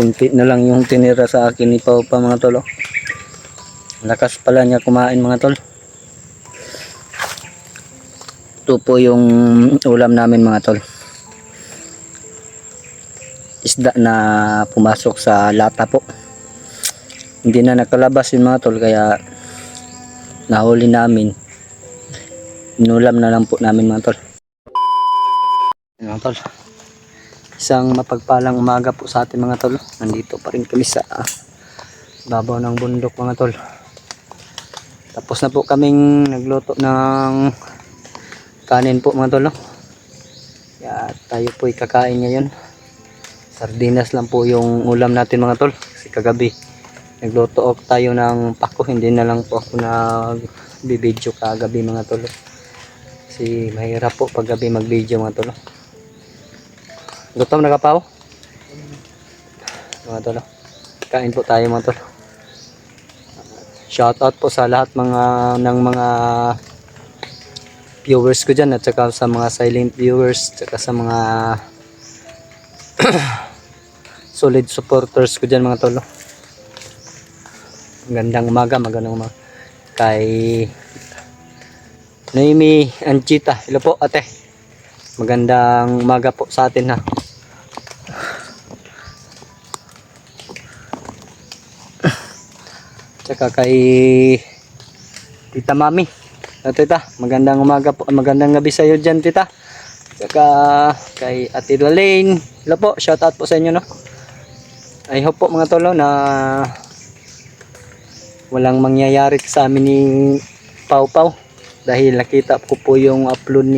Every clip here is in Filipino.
kunti na lang yung tinira sa akin ni Pau pa mga tol. Lakas pala niya kumain mga tol. Ito po yung ulam namin mga tol. Isda na pumasok sa lata po. Hindi na nakalabas yun mga tol, kaya nahuli namin. Inulam na lang po namin mga tol. Mga tol, isang mapagpalang umaga po sa atin mga tol. Nandito pa rin kami sa babaw ng bundok mga tol. Tapos na po kaming nagluto ng kanin po mga tol. Kaya tayo po kakain ngayon. Sardinas lang po yung ulam natin mga tol. Kasi kagabi nagluto tayo ng pako. Hindi na lang po ako nagbibideo kagabi mga tol. Kasi mahirap po pag gabi mag-video mga tol. Gutom na kapaw? Mga tol. Kain po tayo mga tol. Shoutout po sa lahat ng mga viewers ko dyan, at saka sa mga silent viewers, at saka sa mga solid supporters ko dyan mga tol. Magandang umaga kay Noemi Anchita. Hello po ate, magandang umaga po sa atin ha. Tsaka kay Tita Mami. Tita, magandang umaga po, magandang gabi sa iyo dyan tita. Tsaka kay Ate Lalaine. Hello po, shoutout po sa inyo no. I hope po mga tolo na walang mangyayari sa amin ni Pau Pau, dahil nakita ko po yung upload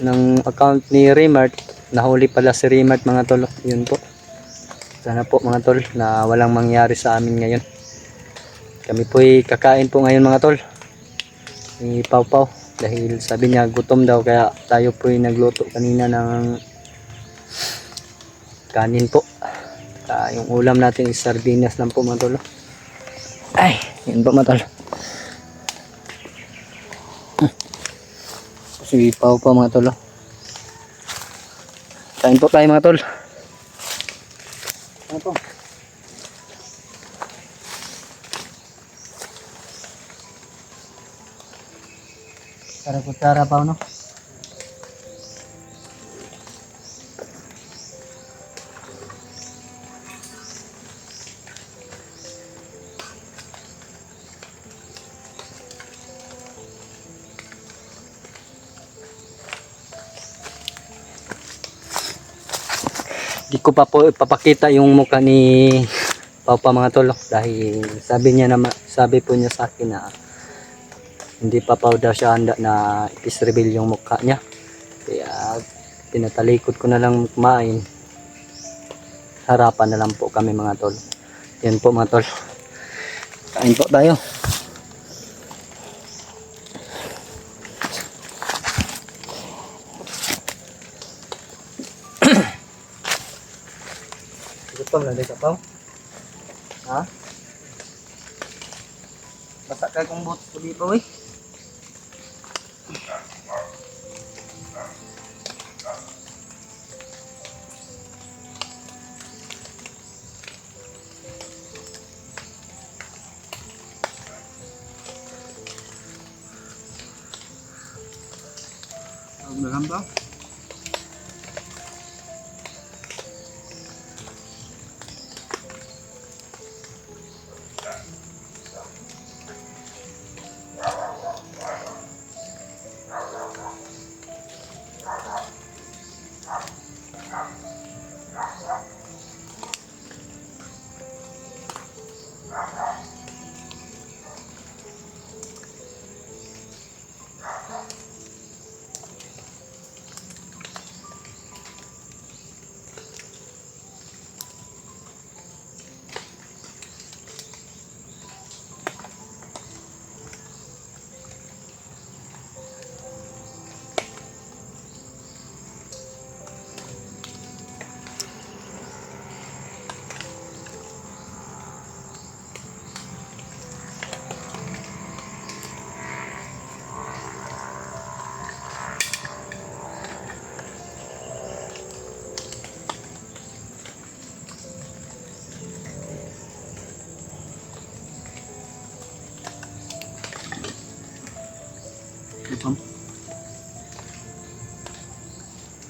ng account ni Remart. Nahuli pala si Remart mga tolo. Yun po. Sana po mga tol na walang mangyari sa amin ngayon. Kami po'y kakain po ngayon mga tol ni Pau Pau, dahil sabi niya gutom daw, kaya tayo po'y nagluto kanina ng kanin po. Yung ulam natin is sardinas lang po mga tol. Ay, yun po mga tol. Si Pau Pau mga tol. Kain po tayo mga tol. Ano po? Kutsara pa no? Di ko pa po ipapakita yung mukha ni Pau Pau mga tol, dahil sabi po niya sa akin na hindi pa po daw siya handa na i-reveal yung mukha niya. Kaya pinatalikod ko na lang kumain. Harapan na lang po kami mga tol. Yan po mga tol. Kain po tayo. Gutom na din ka pa? Ha? Basta ka kung butos ko dito eh. Maganda.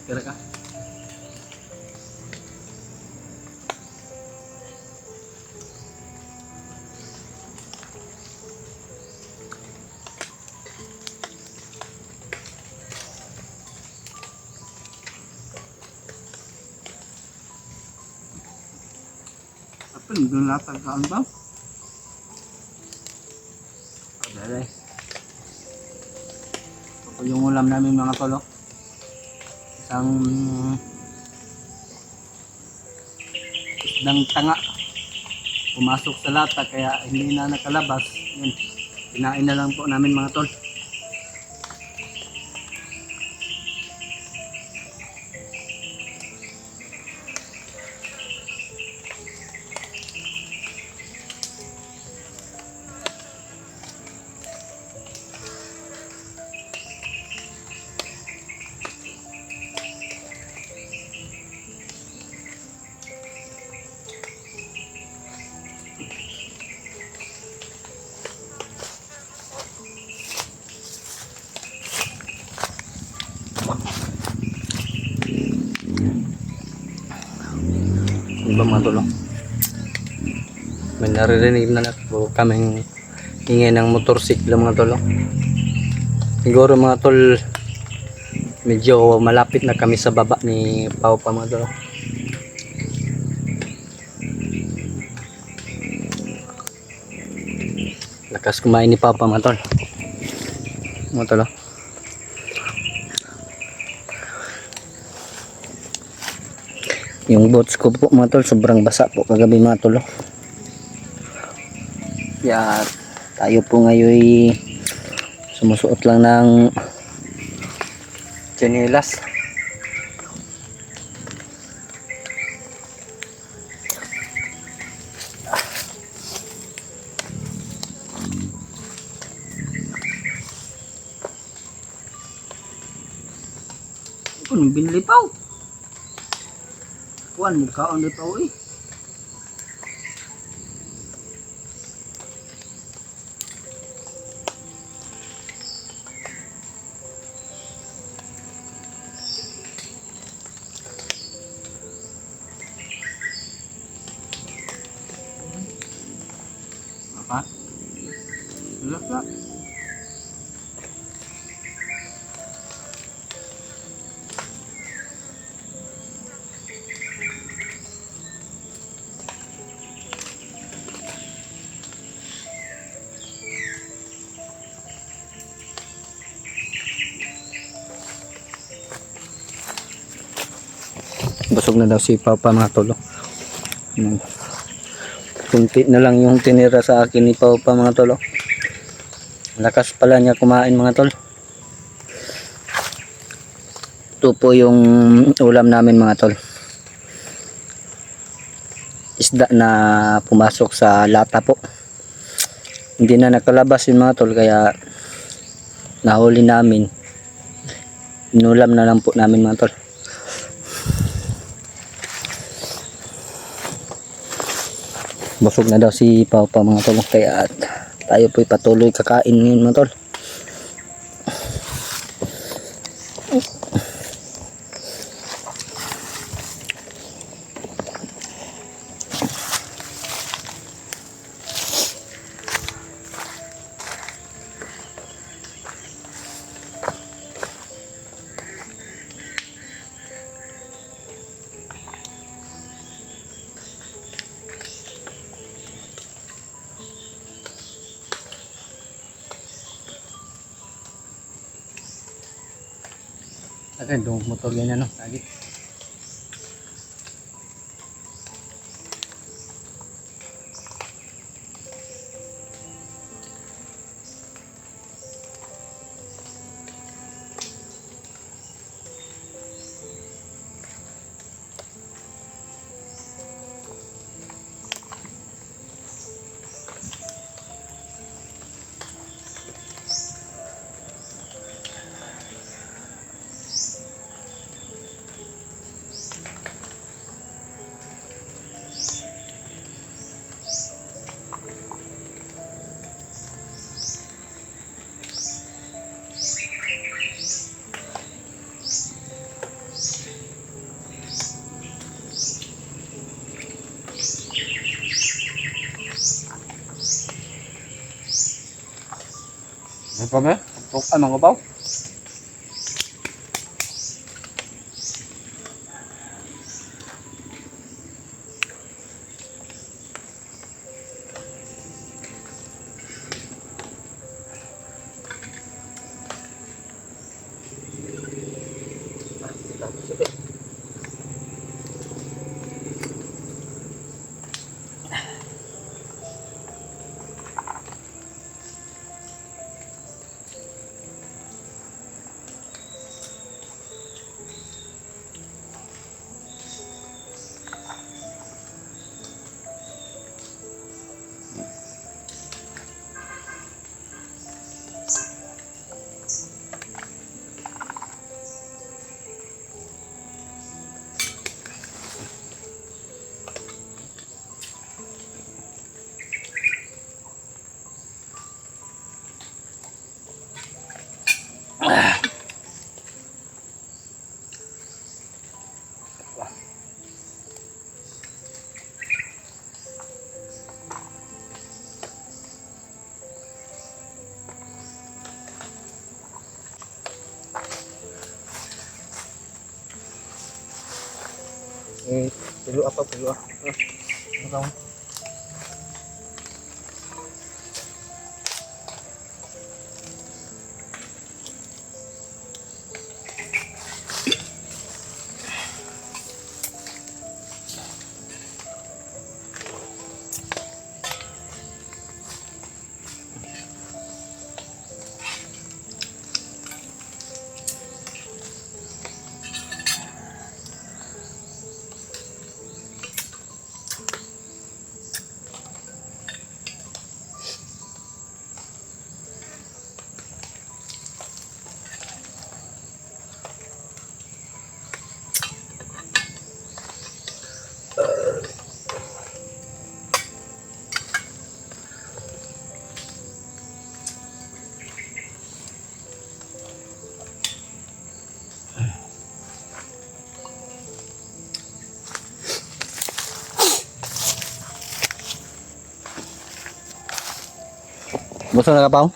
Kira ka? Apa ni doon latag ka ba? Okay. Ito yung ulam namin mga tol. Isang isdang tanga pumasok sa lata kaya hindi na nakalabas. Yan. Kinain na lang po namin mga tol. Ano ba mga tol? May naririnig na po kaming ingay ng motorsiklo mga tol. Siguro mga tol medyo malapit na kami sa baba ni Pao pa mga tol. Lakas kumain ni Pao pa mga tol. Mga tol. Yung boats ko po mga tol sobrang basa po kagabi mga tol. Kaya tayo po ngayon sumusuot lang ng tsinelas. Kung binili pa. Kuan mukha on pa eh. Apa? Wala. Busog na daw si Papa mga tol. Kunti na lang yung tinira sa akin ni Papa mga tol. Lakas pala niya kumain mga tol. Ito po yung ulam namin mga tol. Isda na pumasok sa lata po. Hindi na nakalabas yun mga tol kaya nahuli namin. Inulam na lang po namin mga tol. Busog na daw si Papa mga tol kaya tayo po'y patuloy kakain ngayon mga tol. Akan dong motor ganyan no lagi. Ano pa ba? Tukan mga baw. Pilo apa pilo ah. Ano ka? Busog na ka, Pao?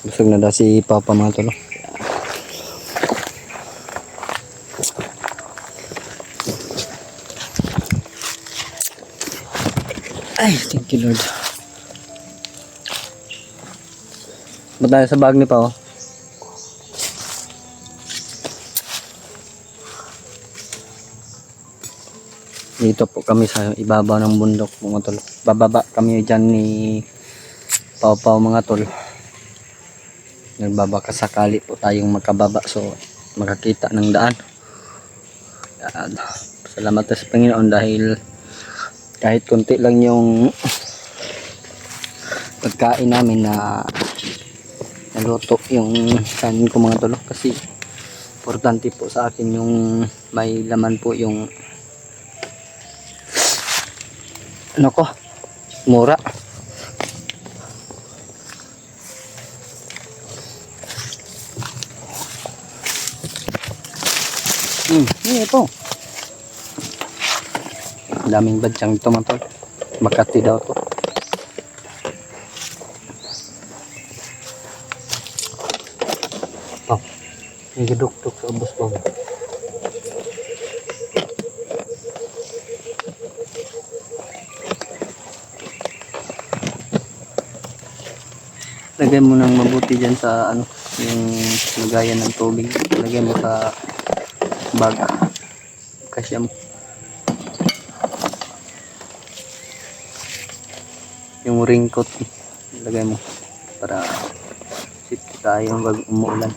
Busog na daw si Pao pa mga tolo. Ay, thank you Lord. Ba't tayo sa bag ni Pao? Dito po kami sa ibabaw ng bundok mga tol. Bababa kami dyan ni Pao mga tol. Nagbabaka sakali po tayong makababa so makakita ng daan. Salamat sa Panginoon dahil kahit konti lang yung pagkain namin na naluto yung kanin ko mga tol. Kasi importante po sa akin yung may laman po yung ano ko, mura. Ito. Daming badyang ito mga tol. Makati daw to. Oh, nagiduk-duk sa ubos ko. Lagay mo nang mabuti dyan sa ano, yung lagayan ng tubig. Lagay mo sa bag. Kasya mo. Yung raincoat, lagay mo para safety tayo pag umuulan.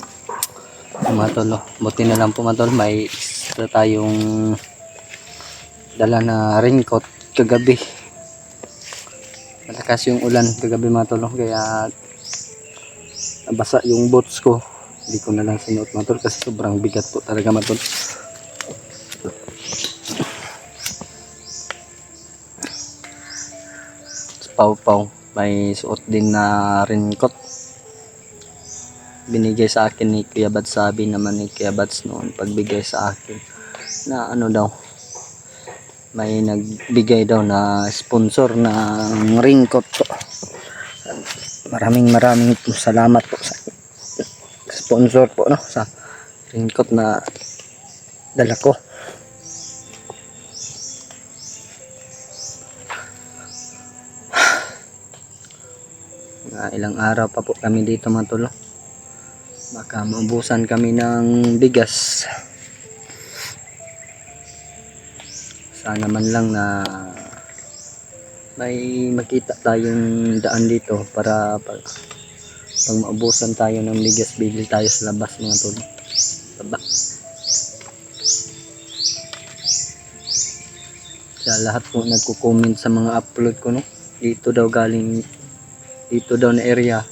Mga tol, buti na lang po mga tol, may extra tayong dala na raincoat kagabi. Malakas yung ulan kagabi mga tol, kaya nabasa yung boots ko. Hindi ko na lang sinuot mga tol kasi sobrang bigat po talaga mga tol. Pau may suot din na raincoat. Binigay sa akin ni Kuya Bats, sabi naman ni Kuya Bats noon pagbigay sa akin na ano daw, may nagbigay daw na sponsor ng raincoat to. maraming salamat po sa sponsor po, no, sa raincoat na dala ko. Ilang araw pa po kami dito mga tol, no? Baka maubusan kami ng bigas. Sana man lang na may makita tayong daan dito para pag maubusan tayo ng bigas, bili tayo sa labas mga tol. Taba. Kaya lahat po nagko-comment sa mga upload ko, no? Dito daw galing, dito daw na area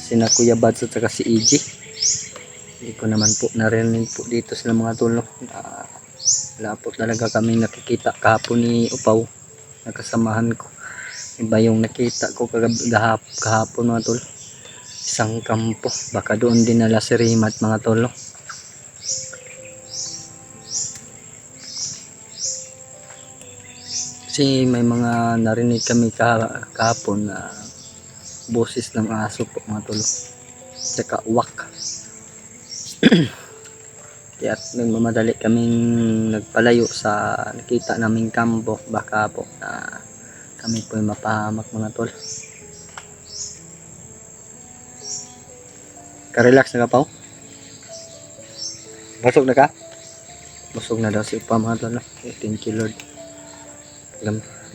sina Kuya Bads at saka si EG. Hindi ko naman po narinig po dito sila mga tol, no? Wala po talaga kaming nakikita kahapon ni Upaw, nakasamahan ko. Iba yung nakita ko kahapon mga tol, isang kampo. Baka doon dinala si Rimat mga tol, no? Kasi may mga narinig kami kahapon na boses ng aso po mga tol, saka uwak. Kaya nagmamadali kaming nagpalayo sa nakita naming kampo, baka po na kami po yung mapahamak mga tol. Ka-relax na ka pa? Busog na ka? Busog na daw si Upa mga tol, no? Thank you Lord.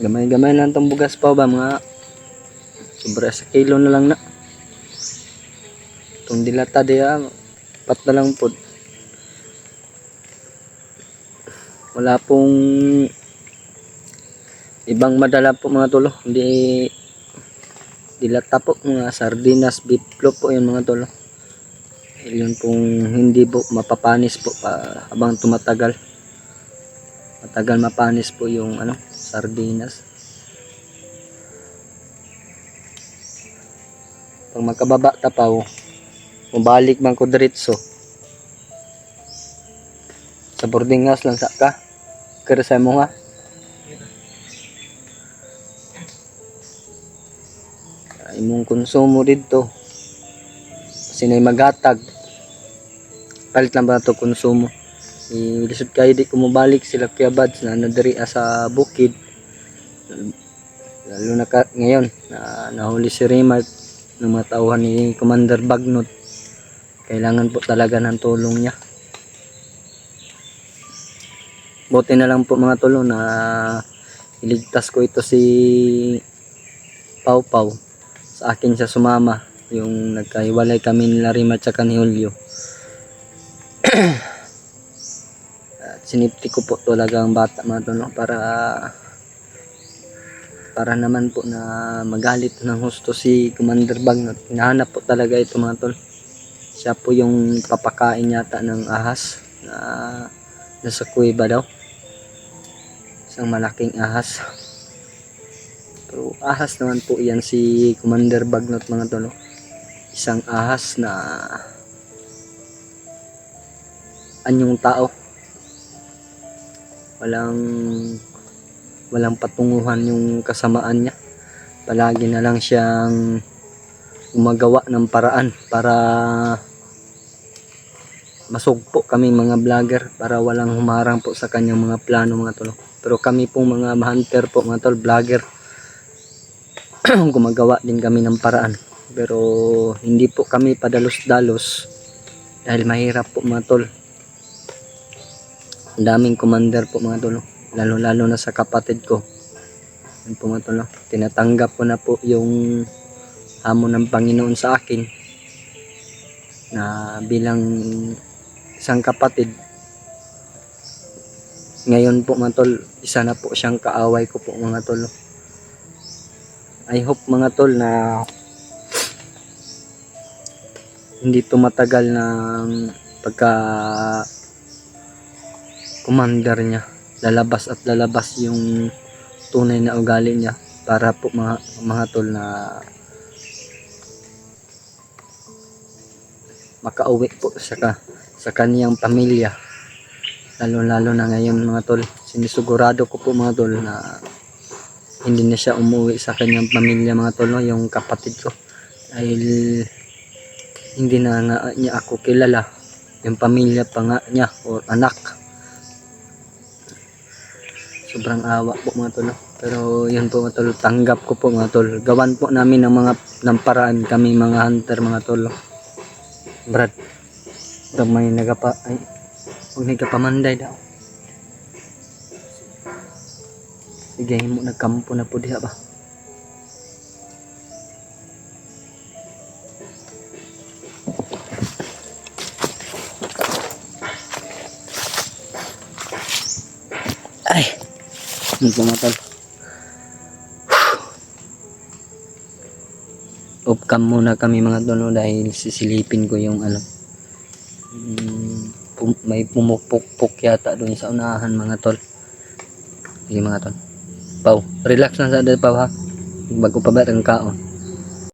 Gamay-gamay lang itong bugas pa ba, mga sobra sa kilo na lang na. Itong dilata diya, pat na lang po. Wala pong ibang madala po mga tolo, hindi dilata po, mga sardinas, beef flow po yun mga tolo. Yun pong hindi po mapapanis po pa habang tumatagal. Matagal mapanis po yung ano, sardinas. Pag magkababa tapaw, mabalik man ko diretso sa boarding house lang sa ka. Keresay mo nga. Imong konsumo dito. Sinay maghatag. Palit lang ba ito konsumo? Ilisod kayo di kumabalik sila Kuya Bads na nadiri sa bukid. Lalo na ngayon na nahuli si Rimat ng mga tauhan ni Commander Bagnot. Kailangan po talaga ng tulong niya. Buti na lang po mga tolo na iligtas ko ito si Pau Pau. Sa akin siya sumama, yung nagkahiwalay kami nila Rimat at ni Julio. At sinipti ko po talaga ang bata mga tolo para naman po na magalit ng husto si Commander Bagnot. Hinahanap po talaga ito mga tol. Siya po yung papakain yata ng ahas na nasa kuweba daw. Isang malaking ahas. Pero ahas naman po yan si Commander Bagnot mga tolo. Isang ahas na anyong tao. Walang patunguhan yung kasamaan niya. Palagi na lang siyang gumagawa ng paraan para masugpo kami mga vlogger, para walang humarang po sa kanyang mga plano mga tol. Pero kami pong mga hunter po mga tol, vlogger, gumagawa din kami ng paraan. Pero hindi po kami padalos-dalos dahil mahirap po mga tol. Ang daming commander po mga tol, lalo na sa kapatid ko. Yun po mga tol, tinatanggap ko na po yung hamon ng Panginoon sa akin na bilang isang kapatid. Ngayon po mga tol, isa na po siyang kaaway ko po mga tol. I hope mga tol na hindi tumatagal ng pagka commander niya, lalabas yung tunay na ugali niya, para po mga tol na makauwi po sa kaniyang pamilya. Lalo na ngayon mga tol, sinisigurado ko po mga tol na hindi na siya umuwi sa kanyang pamilya mga tol, no? Yung kapatid ko, dahil hindi na nga niya ako kilala, yung pamilya pa nga niya o anak. Sobrang awa po mga tol, no? Pero yun po mga tol, tanggap ko po mga tol, gawan po namin ng paraan kami mga hunter mga tol, no? Brad, may huwag nagapamanday daw. Sige mo, nagkampo na po diha ba. Ay, mga tol. Off-cam muna kami mga tol, no, dahil sisilipin ko yung may pumupukpuk yata doon sa unahan mga tol. Sige mga tol. Pau, relax na sa dito Pau ha. Bago pa ba ang kaon.